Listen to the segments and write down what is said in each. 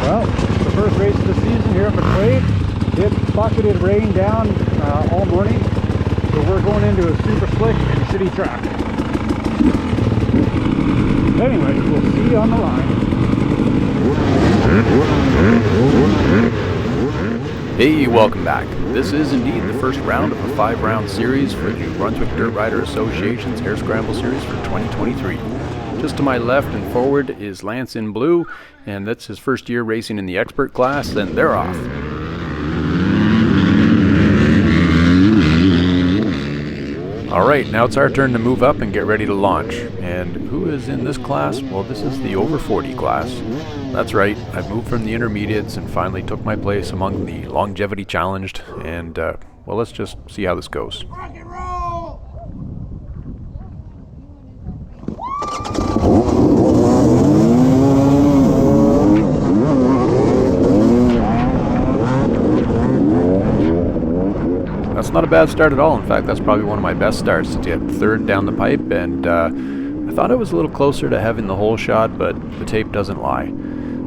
Well, it's the first race of the season here at McQuade. It bucketed rain down all morning, so we're going into a super slick and shitty track. Anyway, we'll see you on the line. Hey, welcome back. This is indeed the first round of a 5-round series for the Brunswick Dirt Rider Association's Hare Scramble series for 2023. Just to my left and forward is Lance in blue, and that's his first year racing in the expert class, and they're off. Alright, now it's our turn to move up and get ready to launch. And who is in this class? Well, this is the over 40 class. That's right, I moved from the intermediates and finally took my place among the longevity challenged, and well, let's just see how this goes. Rock and roll! That's not a bad start at all. In fact, that's probably one of my best starts to get third down the pipe, and I thought it was a little closer to having the whole shot, but the tape doesn't lie.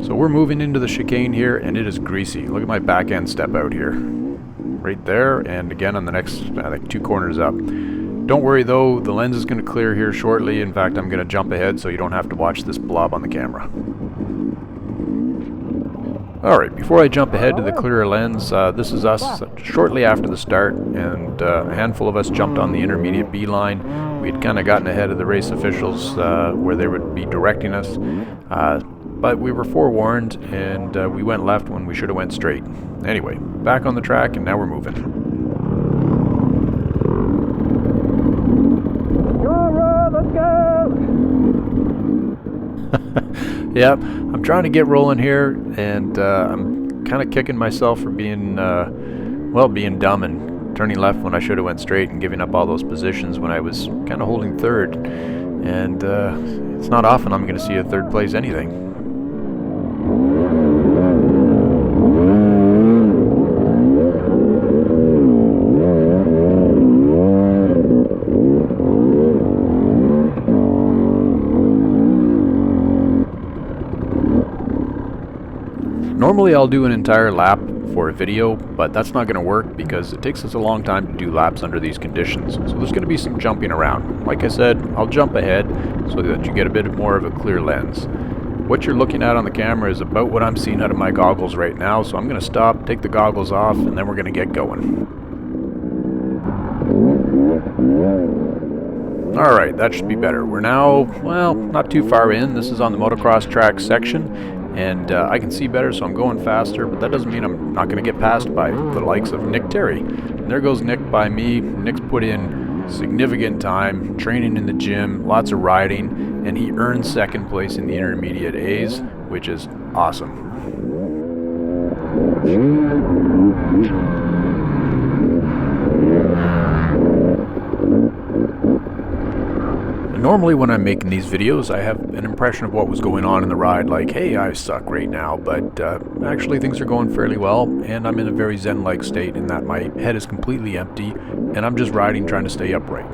So we're moving into the chicane here, and it is greasy. Look at my back end step out here. Right there, and again on the next, I think, 2 corners up. Don't worry though, the lens is going to clear here shortly. In fact, I'm going to jump ahead so you don't have to watch this blob on the camera. Alright, before I jump ahead to the clearer lens, this is us shortly after the start, and a handful of us jumped on the intermediate B line. We'd kind of gotten ahead of the race officials where they would be directing us, but we were forewarned, and we went left when we should have went straight. Anyway, back on the track, and now we're moving. Let's go! Yep, I'm trying to get rolling here, and I'm kind of kicking myself for being, being dumb and turning left when I should have went straight and giving up all those positions when I was kind of holding third. And it's not often I'm going to see a third place anything. Normally I'll do an entire lap for a video, but that's not going to work because it takes us a long time to do laps under these conditions. So there's going to be some jumping around. Like I said, I'll jump ahead so that you get a bit more of a clear lens. What you're looking at on the camera is about what I'm seeing out of my goggles right now, so I'm going to stop, take the goggles off, and then we're going to get going. Alright, that should be better. We're now, well, not too far in. This is on the motocross track section, and I can see better, so I'm going faster, but that doesn't mean I'm not going to get passed by the likes of Nick Terry. And there goes Nick by me. Nick's put in significant time, training in the gym, lots of riding, and he earned second place in the intermediate A's, which is awesome. Normally when I'm making these videos, I have an impression of what was going on in the ride, like, hey, I suck right now, but actually things are going fairly well, and I'm in a very zen-like state in that my head is completely empty, and I'm just riding trying to stay upright.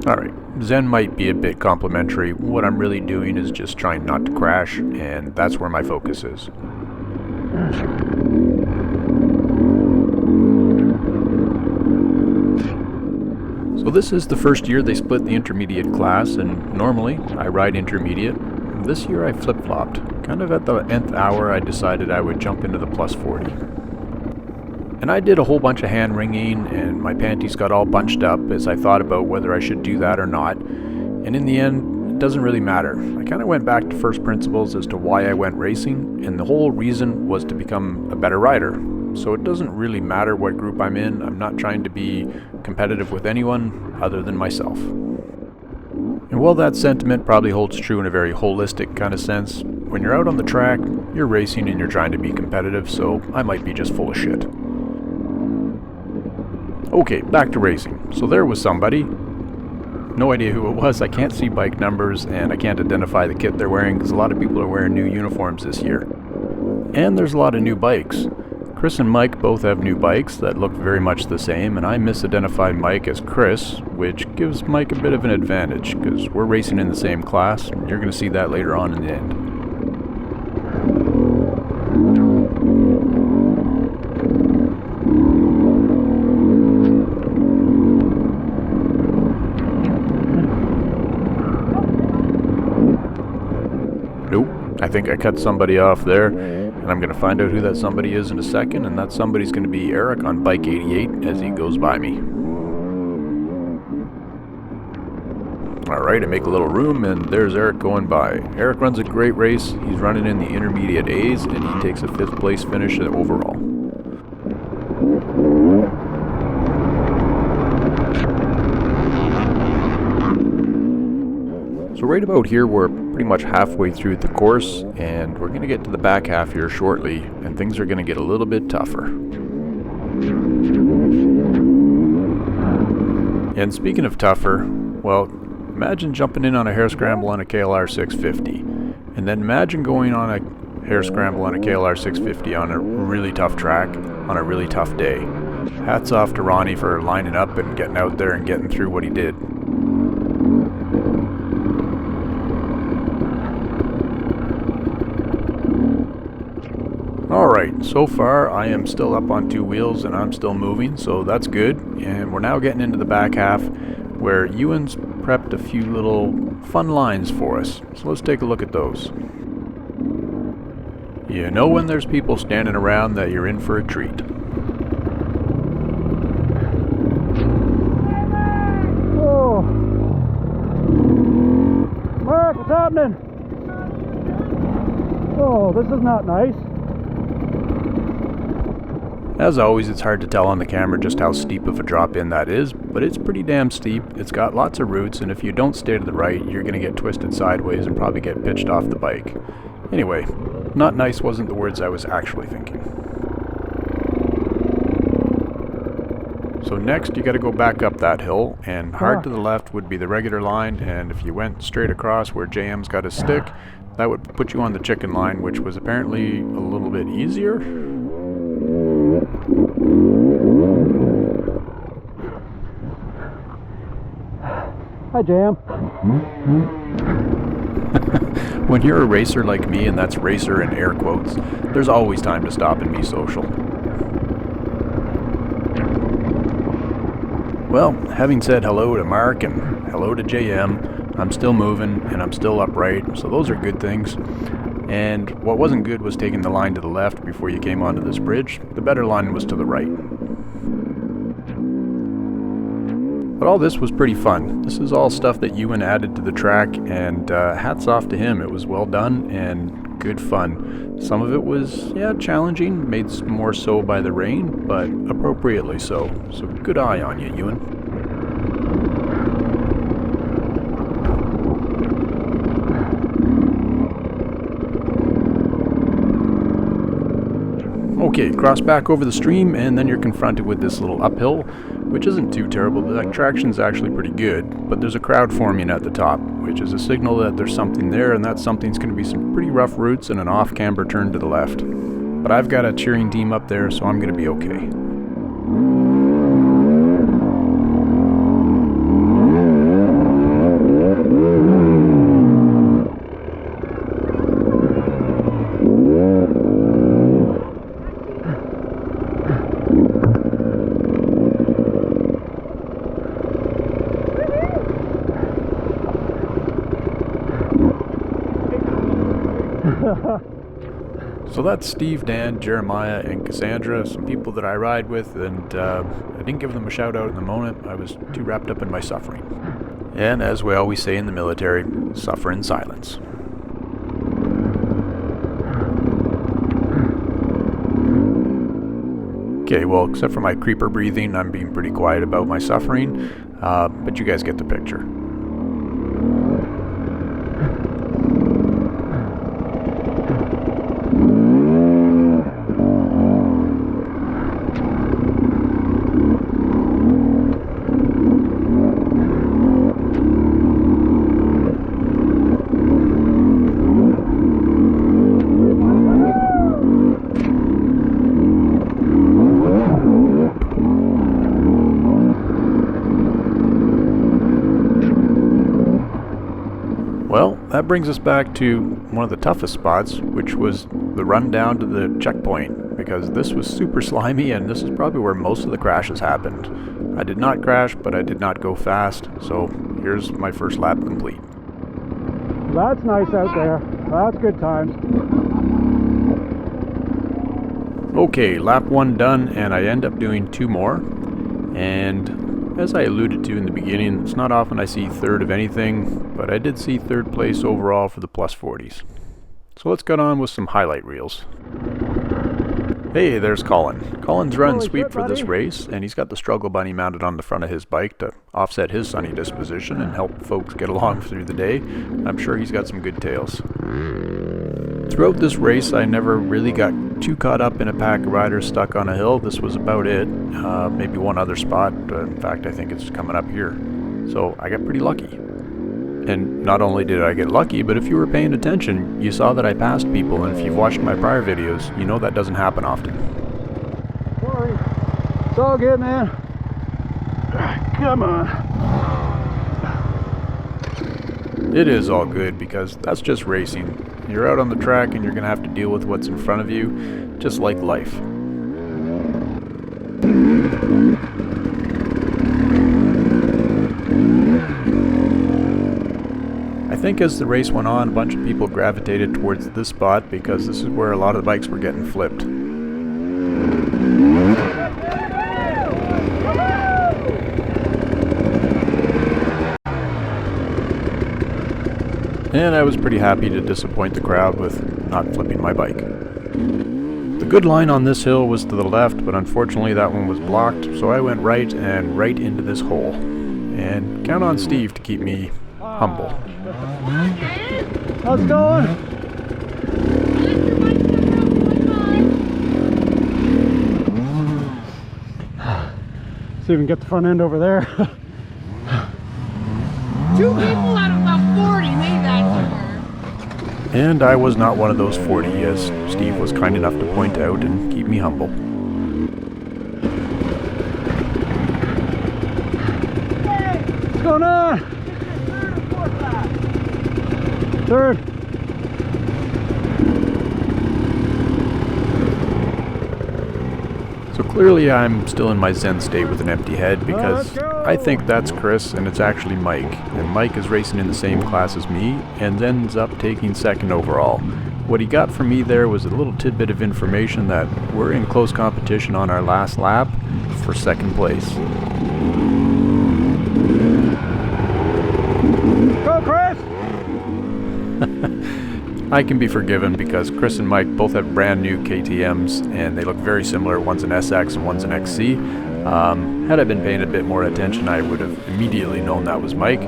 Alright, zen might be a bit complimentary. What I'm really doing is just trying not to crash, and that's where my focus is. So this is the first year they split the intermediate class, and normally I ride intermediate. This year I flip-flopped. Kind of at the nth hour I decided I would jump into the plus 40. And I did a whole bunch of hand wringing, and my panties got all bunched up as I thought about whether I should do that or not. And in the end, it doesn't really matter. I kind of went back to first principles as to why I went racing, and the whole reason was to become a better rider. So it doesn't really matter what group I'm in. I'm not trying to be competitive with anyone other than myself. And while that sentiment probably holds true in a very holistic kind of sense, when you're out on the track, you're racing and you're trying to be competitive, so I might be just full of shit. Okay, back to racing. So there was somebody. No idea who it was. I can't see bike numbers, and I can't identify the kit they're wearing because a lot of people are wearing new uniforms this year. And there's a lot of new bikes. Chris and Mike both have new bikes that look very much the same, and I misidentified Mike as Chris, which gives Mike a bit of an advantage, because we're racing in the same class. You're going to see that later on in the end. I think I cut somebody off there, and I'm going to find out who that somebody is in a second, and that somebody's going to be Eric on bike 88 as he goes by me. Alright, I make a little room, and there's Eric going by. Eric runs a great race. He's running in the intermediate A's, and he takes a 5th place finish overall. So right about here, we're pretty much halfway through the course, and we're going to get to the back half here shortly, and things are going to get a little bit tougher. And speaking of tougher, well, imagine jumping in on a Hare Scramble on a KLR 650, and then imagine going on a Hare Scramble on a KLR 650 on a really tough track, on a really tough day. Hats off to Ronnie for lining up and getting out there and getting through what he did. Alright, so far I am still up on 2 wheels and I'm still moving, so that's good. And we're now getting into the back half where Ewan's prepped a few little fun lines for us. So let's take a look at those. You know when there's people standing around that you're in for a treat. Oh, Mark, what's happening? Oh, this is not nice. As always, it's hard to tell on the camera just how steep of a drop in that is, but it's pretty damn steep. It's got lots of roots, and if you don't stay to the right, you're going to get twisted sideways and probably get pitched off the bike. Anyway, not nice wasn't the words I was actually thinking. So next, you got to go back up that hill, and hard to the left would be the regular line, and if you went straight across where JM's got his stick, that would put you on the chicken line, which was apparently a little bit easier. Hi, Jam. When you're a racer like me, and that's racer in air quotes, there's always time to stop and be social. Well, having said hello to Mark and hello to JM, I'm still moving and I'm still upright, so those are good things. And what wasn't good was taking the line to the left before you came onto this bridge. The better line was to the right. But all this was pretty fun. This is all stuff that Ewan added to the track, and hats off to him. It was well done and good fun. Some of it was, challenging, made more so by the rain, but appropriately so. So good eye on you, Ewan. Okay, cross back over the stream, and then you're confronted with this little uphill, which isn't too terrible. The traction's actually pretty good, but there's a crowd forming at the top, which is a signal that there's something there, and that something's going to be some pretty rough roots and an off-camber turn to the left. But I've got a cheering team up there, so I'm going to be okay. So that's Steve, Dan, Jeremiah, and Cassandra, some people that I ride with, and I didn't give them a shout out in the moment. I was too wrapped up in my suffering. And as we always say in the military, suffer in silence. Okay, well, except for my creeper breathing, I'm being pretty quiet about my suffering, but you guys get the picture. Well, that brings us back to one of the toughest spots, which was the run down to the checkpoint, because this was super slimy and this is probably where most of the crashes happened. I did not crash, but I did not go fast, so here's my first lap complete. That's nice out there. Well, that's good times. Okay, lap 1 done, and I end up doing 2 more. And as I alluded to in the beginning, it's not often I see third of anything, but I did see third place overall for the plus 40s. So let's get on with some highlight reels. Hey, there's Colin. Colin's run Holy sweep shit, for this buddy. race, and he's got the struggle bunny mounted on the front of his bike to offset his sunny disposition and help folks get along through the day. I'm sure he's got some good tales. Throughout this race, I never really got too caught up in a pack of riders stuck on a hill. This was about it. Maybe one other spot. In fact, I think it's coming up here. So I got pretty lucky. And not only did I get lucky, but if you were paying attention, you saw that I passed people, and if you've watched my prior videos, you know that doesn't happen often. Sorry. It's all good, man. Come on. It is all good because that's just racing. You're out on the track and you're going to have to deal with what's in front of you, just like life. I think as the race went on, a bunch of people gravitated towards this spot because this is where a lot of the bikes were getting flipped. And I was pretty happy to disappoint the crowd with not flipping my bike. The good line on this hill was to the left, but unfortunately that one was blocked, so I went right and right into this hole. And count on Steve to keep me humble. How's it going? See if we can get the front end over there. 2 people out of about 40 made that turn. And I was not one of those 40, as Steve was kind enough to point out and keep me humble. What's going on? Third. So clearly I'm still in my zen state with an empty head because I think that's Chris and it's actually Mike. And Mike is racing in the same class as me and ends up taking second overall. What he got from me there was a little tidbit of information that we're in close competition on our last lap for second place. Go, Chris! I can be forgiven because Chris and Mike both have brand new KTMs and they look very similar. One's an SX and one's an XC. Had I been paying a bit more attention, I would have immediately known that was Mike.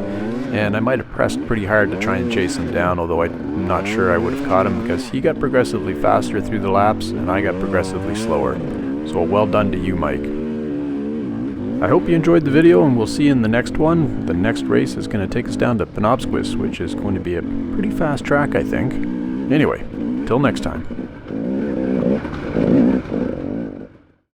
And I might have pressed pretty hard to try and chase him down, although I'm not sure I would have caught him because he got progressively faster through the laps and I got progressively slower. So well done to you, Mike. I hope you enjoyed the video and we'll see you in the next one. The next race is going to take us down to Penobscot, which is going to be a pretty fast track, I think. Anyway, till next time.